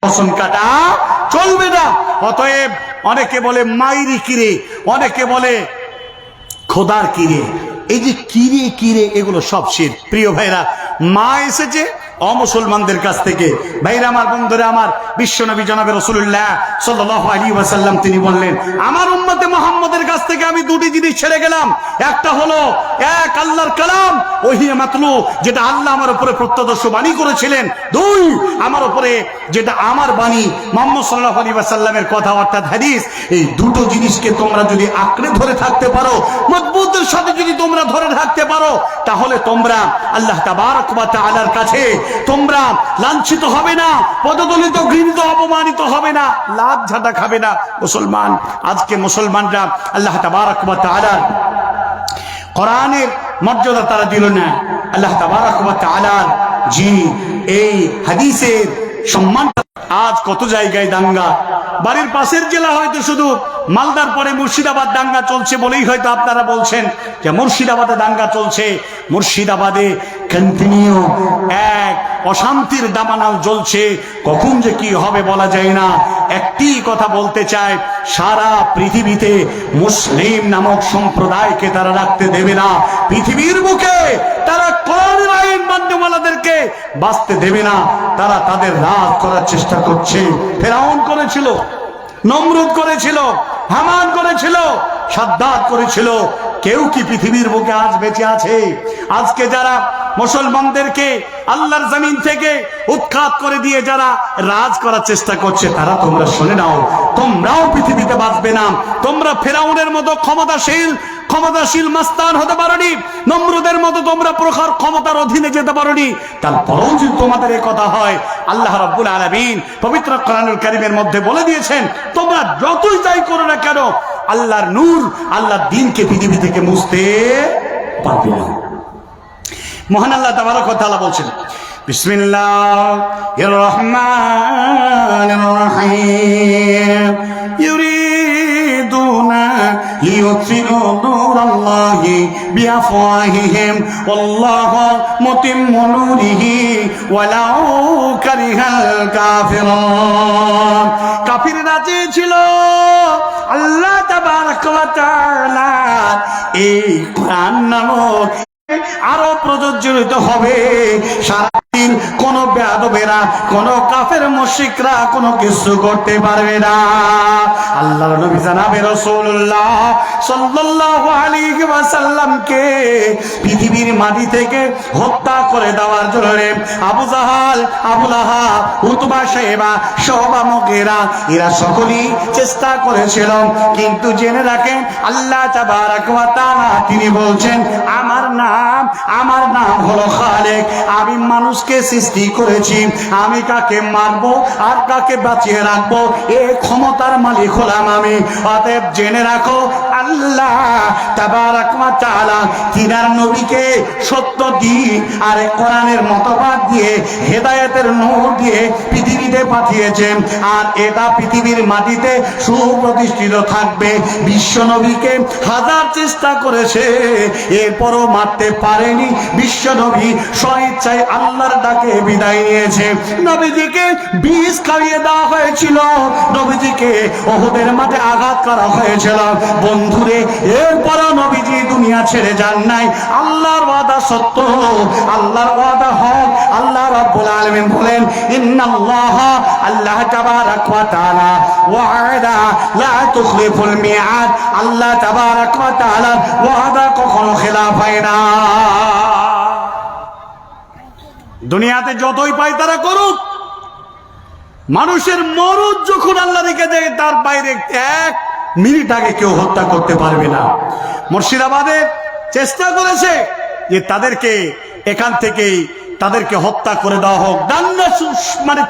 রসুন কাটা চলবে না। অতএব অনেকে বলে মাইরি কিরে, অনেকে বলে খোদার কিরে, এই যে কিরে কিরে এগুলো সব শিরক। প্রিয় ভাইরা, মা এসেছে অমুসলমানদের কাছ থেকে। ভাইরা আমার, বন্ধুরা আমার, বিশ্বনবী জনাবে রাসূলুল্লাহ সাল্লাল্লাহু আলাইহি ওয়াসাল্লাম তিনি বললেন, আমার উম্মতে মুহাম্মদের কাছ থেকে আমি দুটি জিনিস ছেড়ে গেলাম। একটা হলো এক আল্লাহর কালাম ওহী মাতলু, যেটা আল্লাহ আমার উপরে প্রত্যদর্শ বাণী করেছিলেন। দুই আমার উপরে যেটা আমার বাণী মুহাম্মদ সাল্লাল্লাহু আলাইহি ওয়াসাল্লামের কথা অর্থাৎ হাদিস। এই দুটো জিনিসকে তোমরা যদি আঁকড়ে ধরে থাকতে পারো, মজবুতের সাথে যদি তোমরা ধরে থাকতে পারো, তাহলে তোমরা আল্লাহ তাবারক ওয়া তাআলার কাছে তোমরা লাঞ্ছিত হবে না, পদদলিত, ঘৃণিত, অপমানিত হবে না, লাভ ঝাঁটা খাবে না। মুসলমান, আজকে মুসলমানরা আল্লাহ তাবারক ওয়া তাআলার কোরআনের মর্যাদা তারা দিল না। আল্লাহ তাবারক ওয়া তাআলার জি এই হাদিসের সম্মান। আজ কত জায়গায় দাঙ্গা, বাড়ির পাশের জেলা হয়তো শুধু মালদার পরে মুর্শিদাবাদ দাঙ্গা চলছে বলেই হয়তো আপনারা বলছেন যে মুর্শিদাবাদে দাঙ্গা চলছে। মুর্শিদাবাদে কন্টিনিউ এক অশান্তির দাবানল জ্বলছে, কখন যে কি হবে বলা যায় না। একটি কথা বলতে চাই, সারা পৃথিবীতে মুসলিম নামক সম্প্রদায়কে তারা রাখতে দেবে না। পৃথিবীর বুকে তারা কোরআনের আইন মান্যওয়ালাদেরকে বাঁচতে দেবে না। তারা তাদের রাজ করার চেষ্টা করছে। ফেরাউন করেছিল, নমরুদ করেছিল, হামান করেছিল, সাদ্দাত করেছিল। কেউ কি পৃথিবীর বুকে আজ বেঁচে আছে? আজকে যারা মুসলমানদেরকে আল্লাহর জমিন থেকে উৎখাত করে দিয়ে যারা রাজ করার চেষ্টা করছে, তারা তোমরা শুনে নাও, তোমরাও পৃথিবীতে বাঁচবে না। তোমরা ফেরাউনের মতো ক্ষমতাশীল মাস্তান হতে পারোনি, নমরুদের মতো তোমরা প্রখর ক্ষমতার অধীনে যেতে পারোনি। তারপরেও যদি তোমাদের এই কথা হয়, আল্লাহ রাব্বুল আলামিন পবিত্র কোরআনুল কারীমের মধ্যে বলে দিয়েছেন, তোমরা যতই যাই করো না কেন, আল্লাহর নূর, আল্লাহর দ্বীনকে পৃথিবী থেকে মুছতে পারবে না। মহান আল্লাহ তাবারক ওয়া তাআলা বলছেন, বিসমিল্লাহির রহমানির রহিম, ইউরিদুনা লিইউতফিউ নূরাল্লাহি বিআফওয়াহিহিম ওয়াল্লাহু মুতিম্মু নূরিহি ওয়ালাউ কারিহাল কাফিরুন। কাফিররা চেয়েছিল আল্লাহ তাবারক ওয়া তাআলা এই কোরআন নামক আরো প্রযোজ্য হবে। সারাদিন কোন বেয়াদবেরা, কোন কাফের মুশরিকরা কোনো কিছু করতে পারবে না। আল্লাহর নবী জনাবে রাসূলুল্লাহ সাল্লাল্লাহু আলাইহি ওয়াসাল্লামকে পৃথিবীর মাটি থেকে হত্যা করে দেওয়ার জন্য আবু জাহাল, আবু লাহাব, উতবা, শাইবা, শুবা, মুগীরা এরা সকলেই চেষ্টা করেছিল। কিন্তু জেনে রাখেন, আল্লাহ তাবারক ওয়া তাআলা তিনি বলছেন, আমার নাম হলো খালেক। আমি মানুষকে সৃষ্টি করেছি, আমি কাকে মারবো আর কাকে বাঁচিয়ে রাখবো এই ক্ষমতার মালিক হলাম আমি। অতএব জেনে রাখো, আল্লাহ তাবারক ওয়া তাআলা তিনার নবীকে সত্য দিন আর কোরআনের মতবাদ দিয়ে, হেদায়েতের নূর দিয়ে পৃথিবীতে পাঠিয়েছেন। আর এটা পৃথিবীর মাটিতে সুপ্রতিষ্ঠিত থাকবে। বিশ্ব নবীকে হাজার চেষ্টা করেছে, এরপরও মারতে পারেনি। বিশ্ব নবী স্বইচ্ছায় আল্লাহর ডাকে বিদায় নিয়েছে। নবীজিকে বিষ খাইয়ে দেওয়া হয়েছিল, নবীজিকে উহুদের মাঠে আঘাত করা হয়েছিল। বন্ধুরে, এরপরও নবীজি দুনিয়া ছেড়ে যান নাই। আল্লাহর ওয়াদা সত্য, আল্লাহর ওয়াদা হক। আল্লাহ রাব্বুল আলামিন বলেন, ইন্নাল্লাহা, আল্লাহ তাবারক ওয়া তাআলা ওয়া'দা লা তুখলিফুল মিআদ। আল্লাহ তাবারক ওয়া তাআলা ওয়াদা কখনো খেলাফ হয় না। দুনিয়াতে যতই পায় তারা করুক, মানুষের মরদ যখন আল্লাহ রেখে দেয়, তার বাইরে এক মিনিট আগে কেউ হত্যা করতে পারবে না। মুর্শিদাবাদে চেষ্টা করেছে যে তাদেরকে এখান থেকেই তাদেরকে হত্যা করে দেওয়া হোক, দাঙ্গা মানে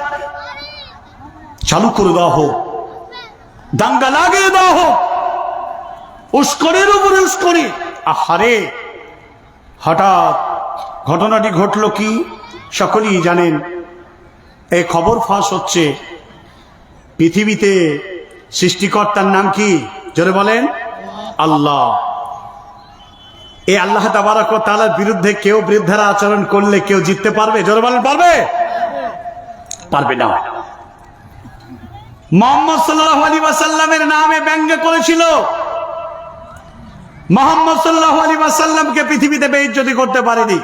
চালু করে দেওয়া হোক, দাঙ্গা লাগিয়ে দেওয়া হোক, উস্কনের উপরে উস্কনি। আহারে, হঠাৎ ঘটনাটি ঘটল কি সকলেই জানেন। এই খবর ফাঁস হচ্ছে, পৃথিবীতে সৃষ্টিকর্তার নাম কি? জোরে বলেন, আল্লাহ। এই আল্লাহ তাবারক ওয়া তাআলার বিরুদ্ধে কেউ বৃদ্ধারা আচরণ করলে কেউ জিততে পারবে? জোরে বলেন, পারবে? পারবে না। মুহাম্মদ সাল্লাল্লাহু আলাইহি ওয়াসাল্লামের নামে ব্যঙ্গ করেছিল। মুহাম্মদ সাল্লাল্লাহু আলাইহি ওয়াসাল্লামকে পৃথিবীতে বেইজ্জতি করতে পারেনি।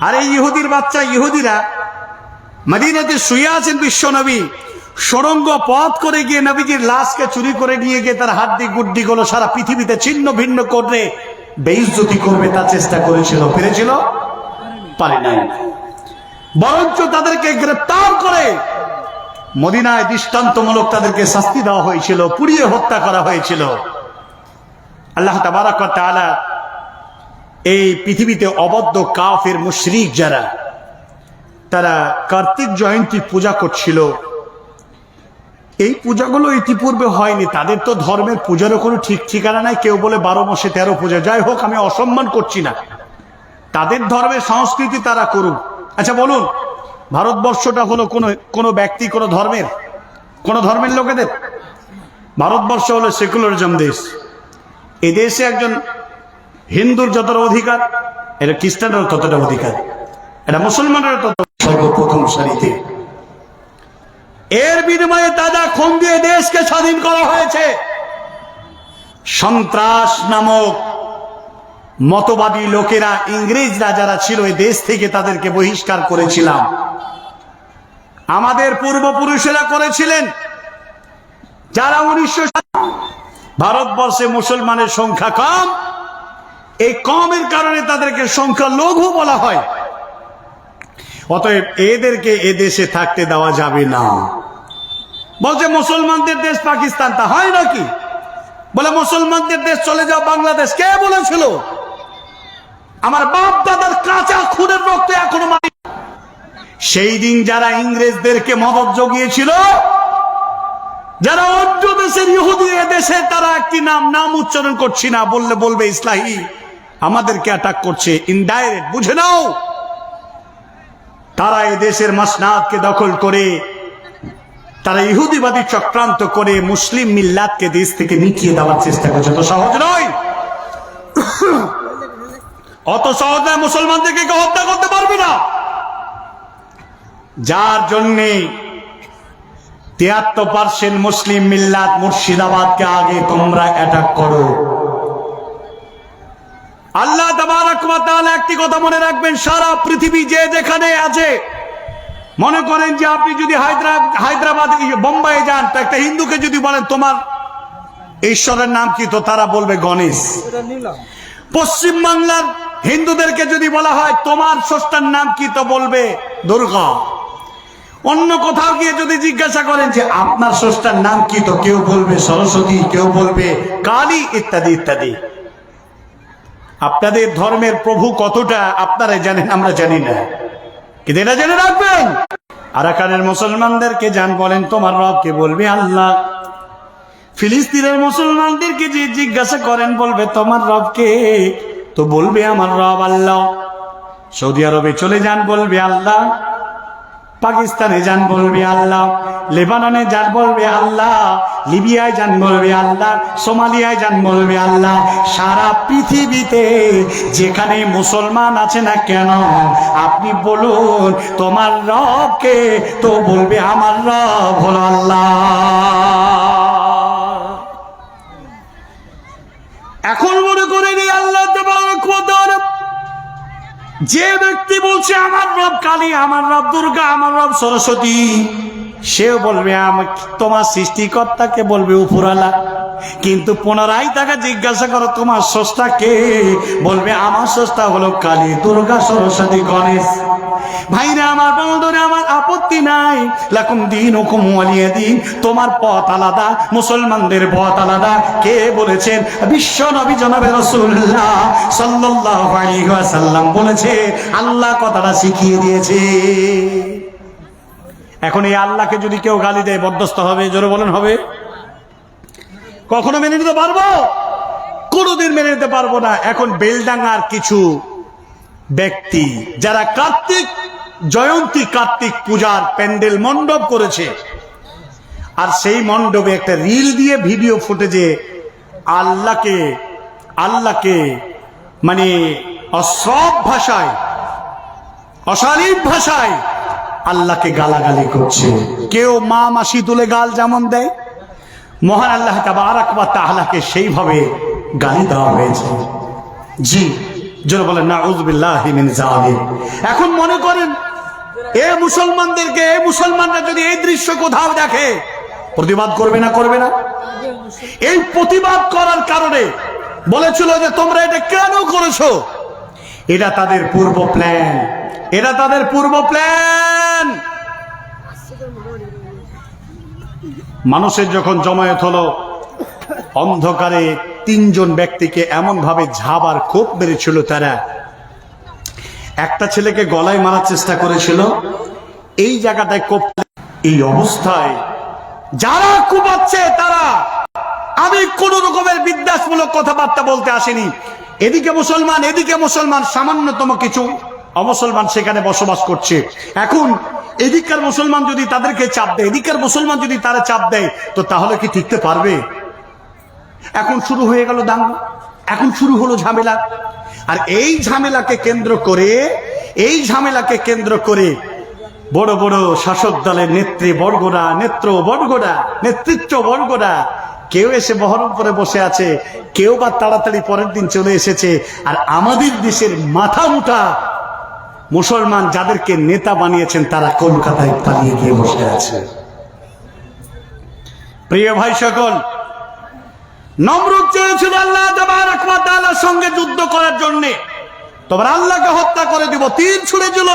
আর এই ইহুদির বাচ্চা ইহুদিরা মদিনাতে শুয়ে আছেন বিশ্ব নবী, সুড়ঙ্গ পথ করে গিয়ে নবীজির লাশকে চুরি করে নিয়ে গিয়ে তার হাড্ডি গুড্ডি গুলো সারা পৃথিবীতে ছিন্ন ভিন্ন করে বেইজ্জতি করবে তার চেষ্টা করেছিল, পেরেছিল? পারে নাই। বরঞ্চ তাদেরকে গ্রেফতার করে মদিনায় দৃষ্টান্তমূলক তাদেরকে শাস্তি দেওয়া হয়েছিল, পুড়িয়ে হত্যা করা হয়েছিল। আল্লাহ তাবারাক ওয়া তাআলা এই পৃথিবীতে অবদ্ধ কাফের মুশরিক যারা, তারা কার্তিক জয়ন্তী পূজা করছিল, এই পূজাগুলো ইতিপূর্বে হয়নি। তাদের তো ধর্মের পূজারও কোনো ঠিক ঠিকানা নাই। কেউ বলে 12 মাসে 13 পূজা। যাই হোক, আমি অসম্মান করছি না, তাদের ধর্মের সংস্কৃতি তারা করুক। আচ্ছা বলুন, ভারতবর্ষটা হলো কোনো ব্যক্তি কোন ধর্মের লোকেদের? ভারতবর্ষ হলো সেকুলারিজম দেশ। এই দেশে একজন হিন্দুর যতটা অধিকার, এটা খ্রিস্টানেরও ততটা অধিকার, এটা মুসলমানেরও তত সর্বপ্রথম সারিতে। এর বিনিময়ে তাজা খুন দিয়ে দেশকে স্বাধীন করা হয়েছে। সন্ত্রাস নামক মতবাদী লোকেরা, ইংরেজরা যারা ছিল এই দেশ থেকে, তাদেরকে বহিষ্কার করেছিলাম। আমাদের পূর্বপুরুষেরা করেছিলেন। যারা 1900 ভারতবর্ষে মুসলমানের সংখ্যা কম, এই কমের কারণে তাদেরকে সংখ্যা লঘু বলা হয়। অতএব এদেরকে এ দেশে থাকতে দেওয়া যাবে না। বলছে মুসলমানদের দেশ পাকিস্তান, তা হয় নাকি? বলে মুসলমানদের দেশ চলে যাও বাংলাদেশ। কে বলেছিল? আমার বাপ দাদার কাঁচা খুনের রক্ত এখনো মানি। সেই দিন যারা ইংরেজদেরকে মদত জুগিয়েছিল, যারা অন্য দেশের ইহুদি, এ দেশে তারা একটি নাম উচ্চারণ করছি না, বলবে ইসলাহি, আমাদেরকে অ্যাটাক করছে ইনডাইরেক্ট, বুঝে নাও। তারা এ দেশের মাসনাদকে দখল করে, তারা ইহুদিবাদী চক্রান্ত করে মুসলিম মিল্লাতকে দেশ থেকে মিটিয়ে দেওয়ার চেষ্টা করছে। তো সহজ নয়, অত সহজ নয়। মুসলমানদেরকে কেউ হত্যা করতে পারবে না। যার জন্যে 73% মুসলিম মিল্লাত মুর্শিদাবাদকে আগে তোমরা অ্যাটাক করো। আল্লাহ তাবারাক ওয়া তাআলা একটি কথা মনে রাখবেন, সারা পৃথিবী যে যেখানে আছে, মনে করেন যে আপনি যদি হায়দ্রাবাদ বোম্বাই যান, তো একটা হিন্দুকে যদি বলেন তোমার ঈশ্বরের নাম কি, তো তারা বলবে গণেশ। পশ্চিম বাংলার হিন্দুদেরকে যদি বলা হয় তোমার স্রষ্টার নাম কি, তো বলবে দুর্গা। অন্য কোথাও গিয়ে যদি জিজ্ঞাসা করেন যে আপনার স্রষ্টার নাম কি, তো কেউ বলবে সরস্বতী, কেউ বলবে কালী, ইত্যাদি ইত্যাদি। আপনাদের ধর্মের প্রভু কতটা আপনারা জানেন, আমরা জানি না, কিন্তু এটা জেনে রাখবেন। আরাকানের মুসলমানদেরকে যান বলেন তোমার রবকে, বলবে আল্লাহ। ফিলিস্তিনের মুসলমানদেরকে যে জিজ্ঞাসা করেন বলবে তোমার রবকে, তো বলবে আমার রব আল্লাহ। সৌদি আরবে চলে যান, বলবে আল্লাহ। পাকিস্তানে যান, বলবে আল্লাহ। লেবাননে যান, বলবে আল্লাহ। লিবিয়ায় যান, বলবে আল্লাহ। সোমালিয়ায় যান, বলবে আল্লাহ। সারা পৃথিবীতে যেখানে মুসলমান আছে না কেন, আপনি বলুন তোমার রবকে, তো বলবে আমার রব হলো আল্লাহ। এখন মনে করে নি আল্লাহ যে ব্যক্তি বলছে আমার রব কালী, আমার রব দুর্গা, আমার রব সরস্বতী, সেও বলবে তোমার সৃষ্টিকর্তাকে বলবে উপরালা। কিন্তু পুনরায় তাকে জিজ্ঞাসা করো তোমার স্রষ্টা কে, বলবে আমার স্রষ্টা হলো কালী, দুর্গা, সরস্বতী, গণেশ। ভাইরা আমার, বন্ধুরা আমার, আপত্তি নাই। লাকুম দীনুকুম ওয়ালিয়া দীন, তোমার পথ আলাদা, মুসলমানদের পথ আলাদা। কে বলেছেন? বিশ্ব নবী জনাবে রাসূলুল্লাহ সাল্লাল্লাহু আলাইহি ওয়াসাল্লাম বলেছে, আল্লাহ কথাটা শিখিয়ে দিয়েছে। এখন এই আল্লাহকে যদি কেউ গালি দেয়, বরদাস্ত হবে? জোরে বলেন, হবে? কখনো মেনে নিতে পারবো? কোনোদিন মেনে নিতে পারবো না। এখন বেলডাঙ্গার কিছু ব্যক্তি যারা কার্তিক জয়ন্তী, কার্তিক পূজার প্যান্ডেল মণ্ডপ করেছে, আর সেই মণ্ডপে একটা রিল দিয়ে ভিডিও ফুটেজে আল্লাহকে মানে অশ্লীল ভাষায় আল্লাহকে গালাগালি করছে। কেউ মা মাসি তুলে গাল যেমন দেয়, মহান আল্লাহ তাবারাক ওয়া তাআলাকে সেইভাবে গালি দেওয়া হয়েছে। জি, যারা বলেন নাউযুবিল্লাহি মিন যালিক। এখন মনে করেন মুসলমানদেরকে, মুসলমানরা যদি এই দৃশ্য কোথাও দেখে, প্রতিবাদ করবে না? করবে না? এই প্রতিবাদ করার কারণে বলেছিল যে তোমরা এটা কেন করেছো, এটা তাদের পূর্ব প্ল্যান, এটা তাদের পূর্ব প্ল্যান। মানুষের যখন জমায়েত হলো, অন্ধকারে তিনজন ব্যক্তিকে এমন ভাবে ঝাবার কোপ মেরেছিল, তারা একটা ছেলেকে গলায় মারার চেষ্টা করেছিল, এই জায়গাটায় কোপ। এই অবস্থায় যারা কোপাচ্ছে তারা, আমি কোন রকমের বিদ্বেষমূলক কথাবার্তা বলতে আসেনি। এদিকে মুসলমান, এদিকে মুসলমান, সামান্যতম কিছু অমুসলমান সেখানে বসবাস করছে। এখন এদিককার মুসলমান যদি তাদেরকে চাপ দেয়, এদিককার মুসলমান যদি তারা চাপ দেয়, তো তাহলে কি টিকতে পারবে? এখন শুরু হয়ে গেল দাঙ্গা, এখন শুরু হলো ঝামেলা। আর এই ঝামেলাকে কেন্দ্র করে বড় বড় শাসক দলের নেতৃত্ব বর্গরা কেউ এসে বহরমপুরে বসে আছে, কেউ বা তাড়াতাড়ি পরের দিন চলে এসেছে। আর আমাদের দেশের মাথা মুঠা মুসলমান যাদেরকে নেতা বানিয়েছেন, তারা কলকাতায় পালিয়ে গিয়ে বসে আছে। প্রিয় ভাই সকল, নমরুদ চেয়েছিল আল্লাহ তাবারাক ওয়া তাআলার সঙ্গে যুদ্ধ করার জন্য, তোমরা আল্লাহকে হত্যা করে দিব, তীর ছুঁড়েছিল।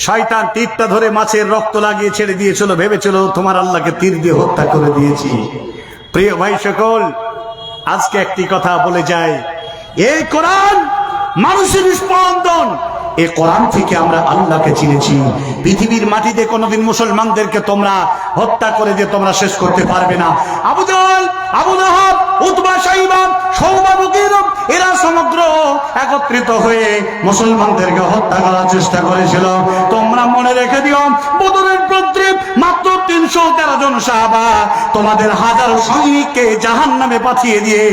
শয়তান তীরটা ধরে মাছের রক্ত লাগিয়ে ছেড়ে দিয়েছিল, ভেবেছিল তোমার আল্লাহকে তীর দিয়ে হত্যা করে দিয়েছি। প্রিয় ভাই সকল, আজকে একটি কথা বলে যায়, এই কোরআন মানুষের স্পন্দন, এই কোরআন থেকে আমরা আল্লাহকে চিনেছি। পৃথিবীর মাটিতে কোনোদিন মুসলমানদেরকে তোমরা হত্যা করে দিয়ে তোমরা শেষ করতে পারবে না। আবু জাহল, আবু লাহাব, উতবা, শাইবা, শওবা, মুগীর, এরা সমগ্র একত্রিত হয়ে মুসলমানদেরকে হত্যা করার চেষ্টা করেছিল। তোমরা মনে রেখে দিও, বদরের পত্রে মাত্র 313 জন সাহাবা তোমাদের হাজারো সৈনিককে জাহান্নামে পাঠিয়ে দিয়ে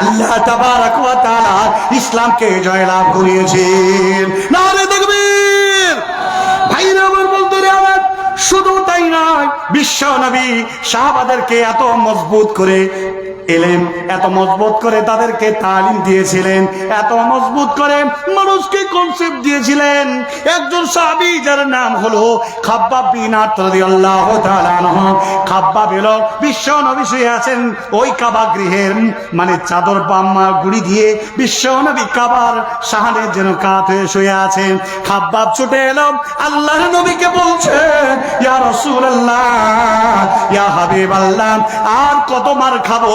আল্লাহ তাবারাক ওয়া তাআলা ইসলামকে জয়লাভ করিয়েছেন। নারে তাকবীর! ভাইরা আমার, বলতে আমার শুধু তাই নয়, বিশ্ব নবী সাহাবাদেরকে এত মজবুত করে এলেন, এত মজবুত করে তাদেরকে তালিম দিয়েছিলেন, এত মজবুত করে মানুষকে কনসেপ্ট দিয়েছিলেন। একজন সাহাবী যার নাম হলো খাব্বাব বিন আরত রাদিয়াল্লাহু তাআলা আনহু। খাব্বাব এলো, বিশ্ব নবী শুয়ে আছেন ওই কাবা গৃহের মানে চাদর বাম্মা গুড়ি দিয়ে বিশ্ব নবী কাবার সাহানের যেন কাত হয়ে শুয়ে আছেন। খাব্বাব ছুটে এলো, আল্লাহর নবীকে বলছে, ইয়া রাসূলুল্লাহ, ইয়া হাবিবাল্লাহ, আর কত মার খাবো,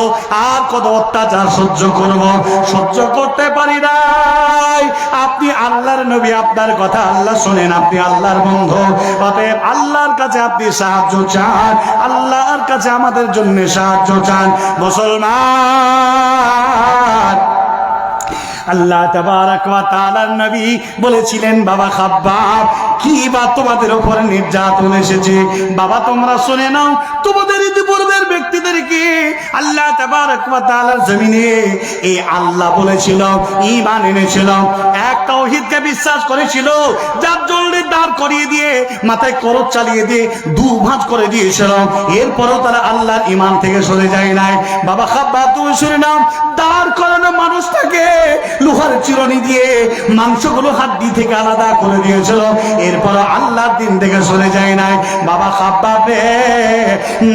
আর কত অত্যাচার সহ্য করব, সহ্য করতে পারি নাই। আপনি আল্লাহর নবী, আপনার কথা আল্লাহ শোনেন, আপনি আল্লাহর বন্ধু, অতএব আল্লাহর কাছে আপনি সাহায্য চান, আল্লাহর কাছে আমাদের জন্য সাহায্য চান। মুসলমান, আল্লাহ তাবারাক ওয়া তাআলার নবী বলেছিলেন, বাবা খাব্বাব, কি বা তোমাদের উপরে নির্যাতন এসেছে, বাবা তোমরা শুনে নাও, তোমাদের ইতিপূর্বের ব্যক্তিদেরকে আল্লাহ তাবারাক ওয়া তাআলার জমিনে এই আল্লাহ বলেছিল, ঈমান এনেছিল, এক তাওহীদকে বিশ্বাস করেছিল, যার জন্য দাঁড় করিয়ে দিয়ে মাথায় করত চালিয়ে দিয়ে দুভাঁজ করে দিয়েছিল, এরপরও তারা আল্লাহর ঈমান থেকে সরে যায় নাই। বাবা খাব্বাব, তুমি শুনে নাও, দাঁড় করানো মানুষটাকে লোহার চিরুনি দিয়ে মাংসগুলো হাড্ডি থেকে আলাদা করে দিয়েছিল, এরপর আল্লাহর দিন থেকে সরে যায় নাই। বাবা খাব্বাব রে,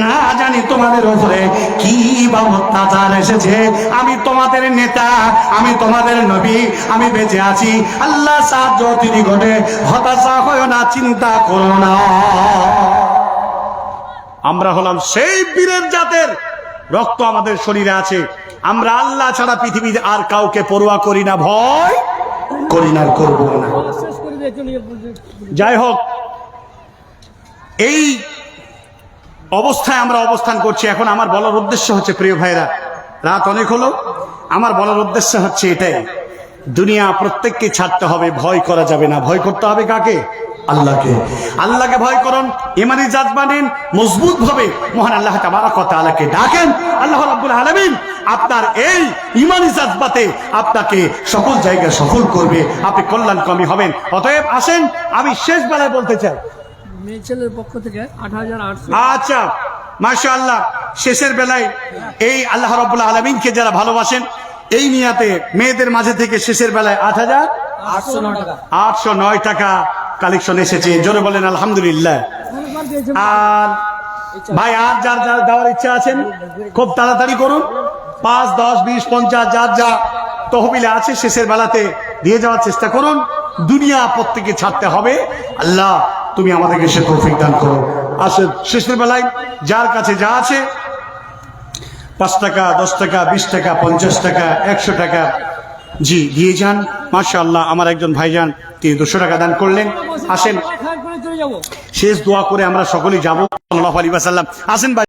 না জানি তোমাদের উপরে কি বা অত্যাচার এসেছে, আমি তোমাদের নেতা, আমি তোমাদের নবী, আমি বেঁচে আছি, আল্লাহ সাহায্য তিনি ঘটে, হতাশা হয় না, চিন্তা করো না। আমরা হলাম সেই বীরের জাতের, রক্ত আমাদের শরীরে আছে, আমরা আল্লাহ ছাড়া পৃথিবীতে আর কাউকে পরোয়া করি না, ভয় করি না, করব না। যাই হোক, এই অবস্থায় আমরা অবস্থান করছি। এখন আমার বলার উদ্দেশ্য হচ্ছে, প্রিয় ভাইরা, রাত অনেক হলো, আমার বলার উদ্দেশ্য হচ্ছে এটাই, দুনিয়া প্রত্যেককে ছাড়তে হবে, ভয় করা যাবে না। ভয় করতে হবে কাকে? আল্লাহকে। আল্লাহকে ভয় করুন, ইমানি জাজবা নিন, মজবুত ভাবে মহান আল্লাহ তাবারক ওয়া তাআলাকে ডাকেন। আল্লাহ রাব্বুল আলামিন আপনার এই ইমানি জাজবাতে আপনাকে সকল জায়গায় সফল করবে, আপনি কল্যাণকামী হবেন। অতএব আসেন, আমি শেষ বেলায় বলতে চাই, মেয়ে ছেলের পক্ষ থেকে ৮৮০০। আচ্ছা মাশাআল্লাহ, শেষের বেলায় এই আল্লাহ রাব্বুল আলামিনকে যারা ভালোবাসেন, এই নিয়াতে মেয়েদের মাঝে থেকে শেষের বেলায় ৮,৮০৯ টাকা কালেকশন এসেছে। জোরে বলেন আলহামদুলিল্লাহ। আর ভাই, আর যার যার দেওয়ার ইচ্ছা আছেন খুব তাড়াতাড়ি করুন, ৫, ১০, ২০, ৫০ যার যা তহবিলে আছে শেষের বেলাতে দিয়ে যাওয়ার চেষ্টা করুন। দুনিয়া প্রত্যেকে ছাড়তে হবে, আল্লাহ তুমি আমাদেরকে সে তৌফিক দান করো। আসেন, শেষের বেলায় যার কাছে যা আছে ৫ টাকা, ১০ টাকা, ২০ টাকা, ৫০ টাকা, ১০০ টাকা, জি দিয়ে যান। মাশাআল্লাহ, আমার একজন ভাইজান তিনি ২০০ টাকা দান করলেন। আসেন শেষ দোয়া করে আমরা সকলেই যাবো সাল্লাল্লাহু আলাইহি ওয়াসাল্লাম। আসেন ভাই।